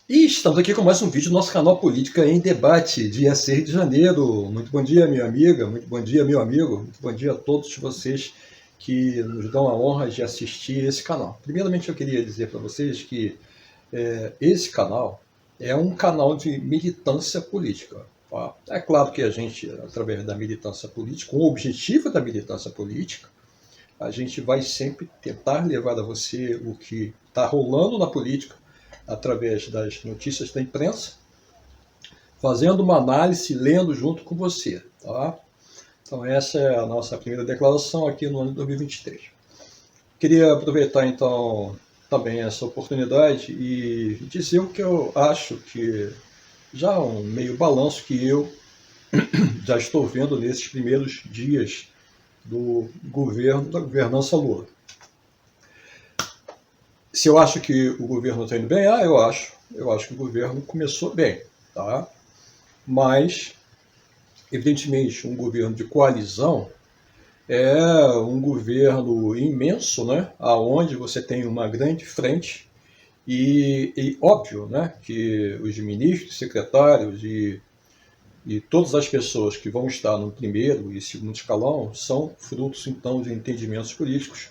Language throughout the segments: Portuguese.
E estamos aqui com mais um vídeo do nosso canal Política em Debate, dia 6 de janeiro. Muito bom dia, minha amiga, muito bom dia, meu amigo, muito bom dia a todos vocês que nos dão a honra de assistir esse canal. Primeiramente, eu queria dizer para vocês que esse canal é um canal de militância política. Tá? É claro que a gente, através da militância política, com o objetivo da militância política, a gente vai sempre tentar levar a você o que está rolando na política, através das notícias da imprensa, fazendo uma análise, lendo junto com você. Tá? Então essa é a nossa primeira declaração aqui no ano de 2023. Queria aproveitar então também essa oportunidade e dizer o que eu acho que já um meio balanço que eu já estou vendo nesses primeiros dias do governo, da governança Lula. Se eu acho que o governo está indo bem, eu acho. Eu acho que o governo começou bem, tá? Mas, evidentemente, um governo de coalizão é um governo imenso, né? Onde você tem uma grande frente e óbvio, né? Que os ministros, secretários e todas as pessoas que vão estar no primeiro e segundo escalão são frutos, então, de entendimentos políticos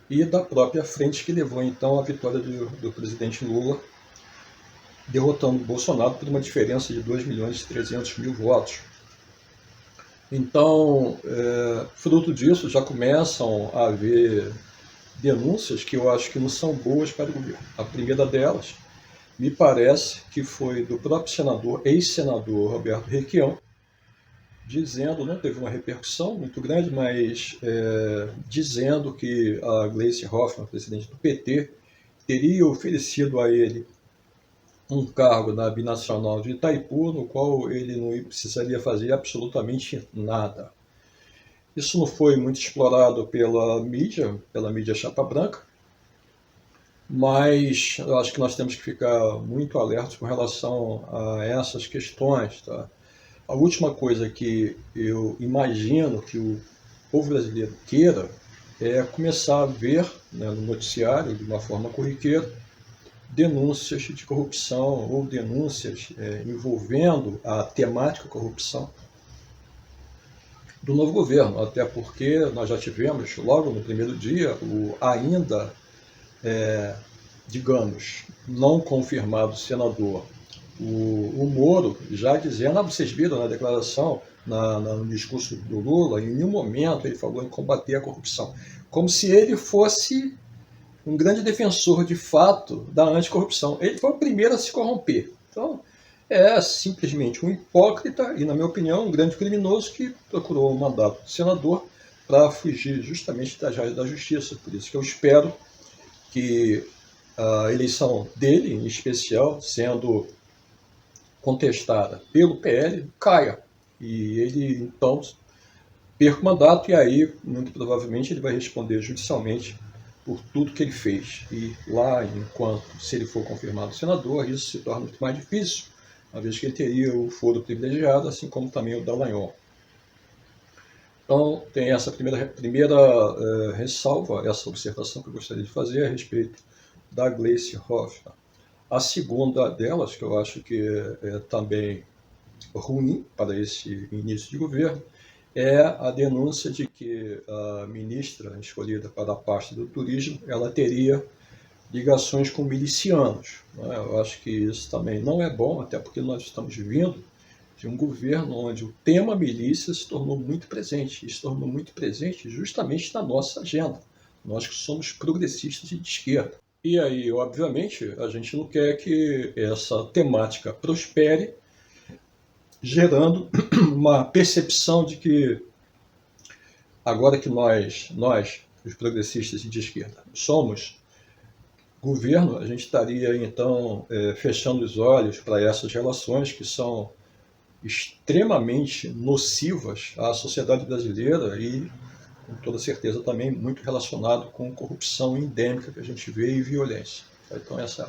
e da própria frente que levou, então, à vitória do presidente Lula, derrotando Bolsonaro por uma diferença de 2.300.000 votos. Então, fruto disso, já começam a haver denúncias que eu acho que não são boas para o governo. A primeira delas, me parece que foi do próprio senador, ex-senador Roberto Requião, dizendo, não teve uma repercussão muito grande, mas dizendo que a Gleisi Hoffmann, presidente do PT, teria oferecido a ele um cargo na binacional de Itaipu, no qual ele não precisaria fazer absolutamente nada. Isso não foi muito explorado pela mídia chapa branca, mas eu acho que nós temos que ficar muito alertos com relação a essas questões. Tá? A última coisa que eu imagino que o povo brasileiro queira é começar a ver, né, no noticiário, de uma forma corriqueira, denúncias de corrupção ou denúncias envolvendo a temática corrupção do novo governo, até porque nós já tivemos, logo no primeiro dia, o ainda, digamos, não confirmado senador, o Moro, já dizendo, vocês viram na declaração, no discurso do Lula, em nenhum momento ele falou em combater a corrupção, como se ele fosse um grande defensor, de fato, da anticorrupção. Ele foi o primeiro a se corromper. Então, é simplesmente um hipócrita e, na minha opinião, um grande criminoso que procurou um mandato de senador para fugir justamente das raízes da justiça. Por isso que eu espero que a eleição dele, em especial, sendo contestada pelo PL, caia. E ele, então, perca o mandato e aí, muito provavelmente, ele vai responder judicialmente por tudo que ele fez. E lá, enquanto, se ele for confirmado senador, isso se torna muito mais difícil, uma vez que ele teria o foro privilegiado, assim como também o Dallagnol. Então, tem essa primeira ressalva, essa observação que eu gostaria de fazer a respeito da Gleisi Hoffmann. A segunda delas, que eu acho que é também ruim para esse início de governo, é a denúncia de que a ministra escolhida para a pasta do turismo, ela teria ligações com milicianos. Né? Eu acho que isso também não é bom, até porque nós estamos vindo de um governo onde o tema milícia se tornou muito presente, e se tornou muito presente justamente na nossa agenda, nós que somos progressistas e de esquerda. E aí, obviamente, a gente não quer que essa temática prospere, gerando uma percepção de que agora que nós, os progressistas e de esquerda, somos governo, a gente estaria então fechando os olhos para essas relações que são extremamente nocivas à sociedade brasileira e, com toda certeza, também muito relacionado com corrupção endêmica que a gente vê e violência. Então essa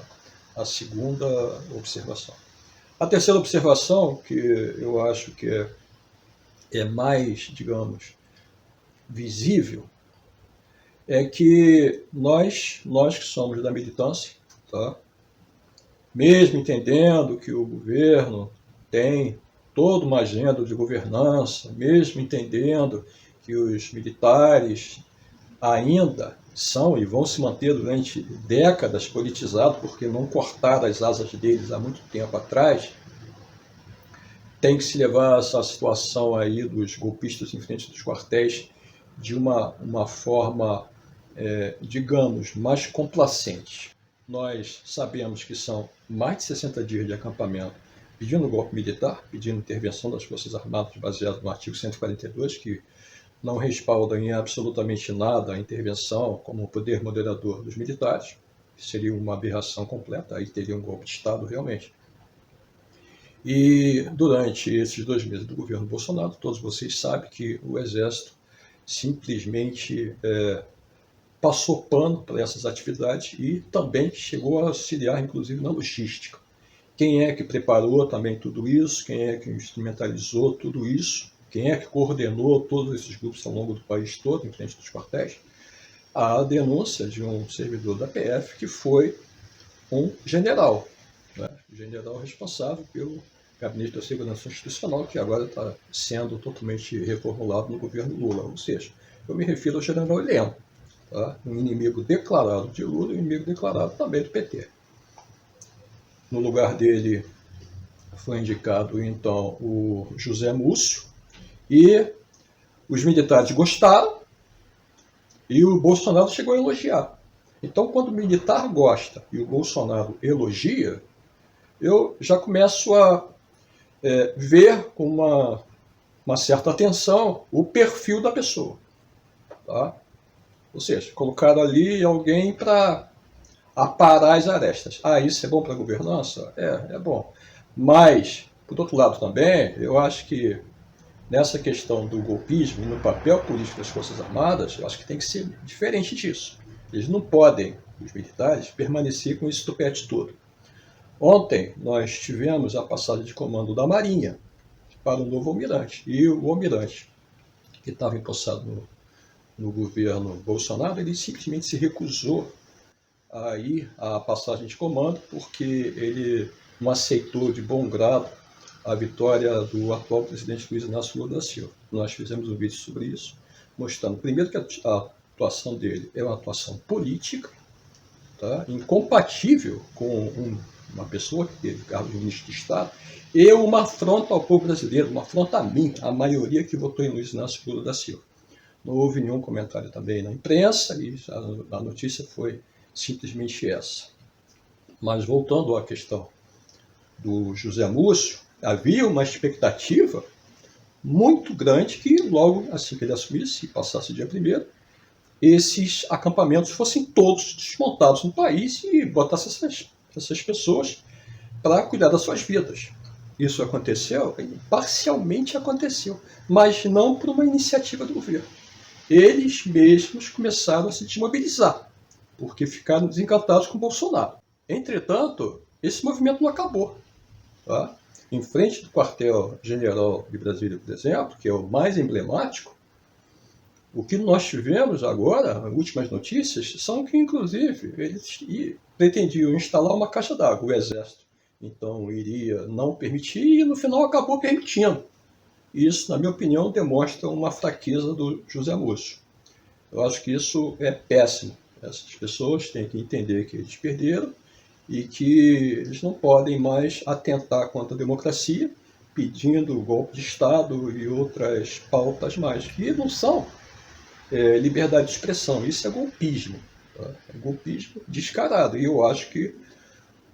é a segunda observação. A terceira observação, que eu acho que é mais, digamos, visível, é que nós que somos da militância, tá? mesmo entendendo que o governo tem toda uma agenda de governança, mesmo entendendo que os militares ainda são e vão se manter durante décadas politizados, porque não cortaram as asas deles há muito tempo atrás, tem que se levar essa situação aí dos golpistas em frente dos quartéis de uma forma, digamos, mais complacente. Nós sabemos que são mais de 60 dias de acampamento pedindo golpe militar, pedindo intervenção das Forças Armadas baseado no artigo 142, que não respalda em absolutamente nada a intervenção como poder moderador dos militares, que seria uma aberração completa, aí teria um golpe de Estado realmente. E durante esses 2 meses do governo Bolsonaro, todos vocês sabem que o Exército simplesmente passou pano para essas atividades e também chegou a auxiliar, inclusive, na logística. Quem é que preparou também tudo isso? Quem é que instrumentalizou tudo isso? Quem é que coordenou todos esses grupos ao longo do país todo, em frente dos quartéis? A denúncia de um servidor da PF que foi um general, né? O general responsável pelo Gabinete da Segurança Institucional, que agora está sendo totalmente reformulado no governo Lula. Ou seja, eu me refiro ao general Heleno, tá? Um inimigo declarado de Lula e um inimigo declarado também do PT. No lugar dele foi indicado, então, o José Múcio, e os militares gostaram e o Bolsonaro chegou a elogiar. Então, quando o militar gosta e o Bolsonaro elogia, eu já começo a ver com uma certa atenção o perfil da pessoa. Tá? Ou seja, colocaram ali alguém para aparar as arestas. Ah, isso é bom para a governança? É bom. Mas, por outro lado também, eu acho que nessa questão do golpismo e no papel político das Forças Armadas, eu acho que tem que ser diferente disso. Eles não podem, os militares, permanecer com esse tupete todo. Ontem nós tivemos a passagem de comando da Marinha para o novo almirante. E o almirante, que estava empossado no governo Bolsonaro, ele simplesmente se recusou a ir à passagem de comando porque ele não aceitou de bom grado a vitória do atual presidente Luiz Inácio Lula da Silva. Nós fizemos um vídeo sobre isso, mostrando primeiro que a atuação dele é uma atuação política, tá? Incompatível com uma pessoa que teve cargo de ministro de Estado, e uma afronta ao povo brasileiro, uma afronta a mim, a maioria que votou em Luiz Inácio Lula da Silva. Não houve nenhum comentário também na imprensa, e a notícia foi simplesmente essa. Mas voltando à questão do José Múcio, havia uma expectativa muito grande que logo assim que ele assumisse e passasse o dia 1º, esses acampamentos fossem todos desmontados no país e botassem essas pessoas para cuidar das suas vidas. Isso aconteceu? Parcialmente aconteceu, mas não por uma iniciativa do governo. Eles mesmos começaram a se desmobilizar, porque ficaram desencantados com Bolsonaro. Entretanto, esse movimento não acabou. Tá? Em frente do quartel-general de Brasília, por exemplo, que é o mais emblemático, o que nós tivemos agora, últimas notícias, são que, inclusive, eles pretendiam instalar uma caixa d'água. O Exército, então, iria não permitir e, no final, acabou permitindo. Isso, na minha opinião, demonstra uma fraqueza do José Múcio. Eu acho que isso é péssimo. Essas pessoas têm que entender que eles perderam e que eles não podem mais atentar contra a democracia, pedindo golpe de Estado e outras pautas mais, que não são liberdade de expressão. Isso é golpismo. Tá? É golpismo descarado. E eu acho que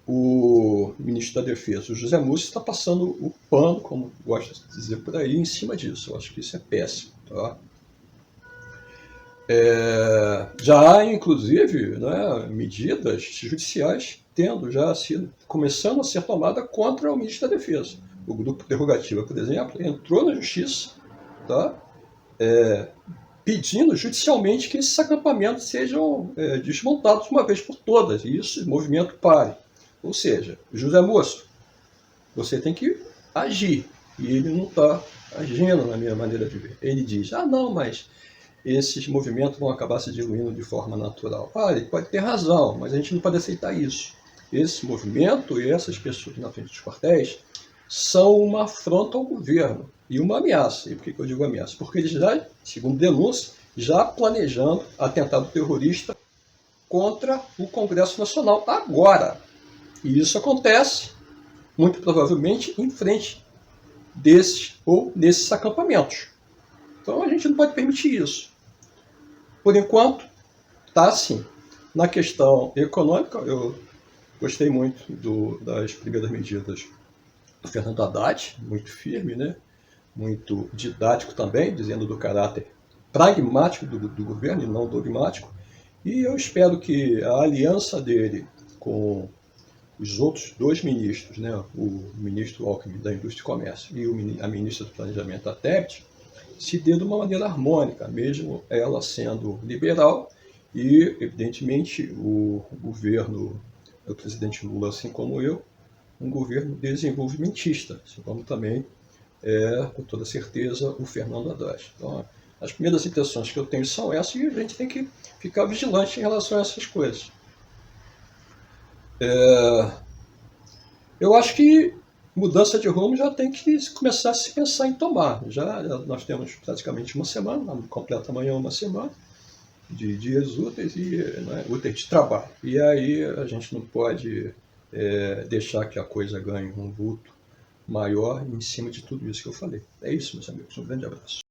o ministro da Defesa, o José Múcio, está passando o pano, como gosta de dizer por aí, em cima disso. Eu acho que isso é péssimo. Tá? Já há, inclusive, né, medidas judiciais começando a ser tomada contra o ministro da Defesa. O Grupo Prerrogativa, por exemplo, entrou na justiça, tá? Pedindo judicialmente que esses acampamentos sejam desmontados uma vez por todas, e esse movimento pare. Ou seja, José Múcio, você tem que agir, e ele não está agindo na minha maneira de ver. Ele diz, não, mas esses movimentos vão acabar se diluindo de forma natural. Ele pode ter razão, mas a gente não pode aceitar isso. esse movimento e essas pessoas na frente dos quartéis são uma afronta ao governo e uma ameaça. E por que eu digo ameaça? Porque eles já, segundo denúncia, já planejando atentado terrorista contra o Congresso Nacional agora. E isso acontece, muito provavelmente, em frente desses ou nesses acampamentos. Então a gente não pode permitir isso. Por enquanto, está assim. Na questão econômica, eu gostei muito das primeiras medidas do Fernando Haddad, muito firme, né? Muito didático também, dizendo do caráter pragmático do governo e não dogmático. E eu espero que a aliança dele com os outros dois ministros, né, o ministro Alckmin da Indústria e Comércio e a ministra do Planejamento, a Tebet, se dê de uma maneira harmônica, mesmo ela sendo liberal e, evidentemente, o governo do presidente Lula, assim como eu, um governo desenvolvimentista, assim como também com toda certeza, o Fernando Haddad. Então, as primeiras impressões que eu tenho são essas e a gente tem que ficar vigilante em relação a essas coisas. Eu acho que mudança de rumo já tem que começar a se pensar em tomar. Já nós temos praticamente uma semana, completa amanhã uma semana de dias úteis e úteis de trabalho. E aí a gente não pode deixar que a coisa ganhe um vulto maior em cima de tudo isso que eu falei. É isso, meus amigos. Um grande abraço.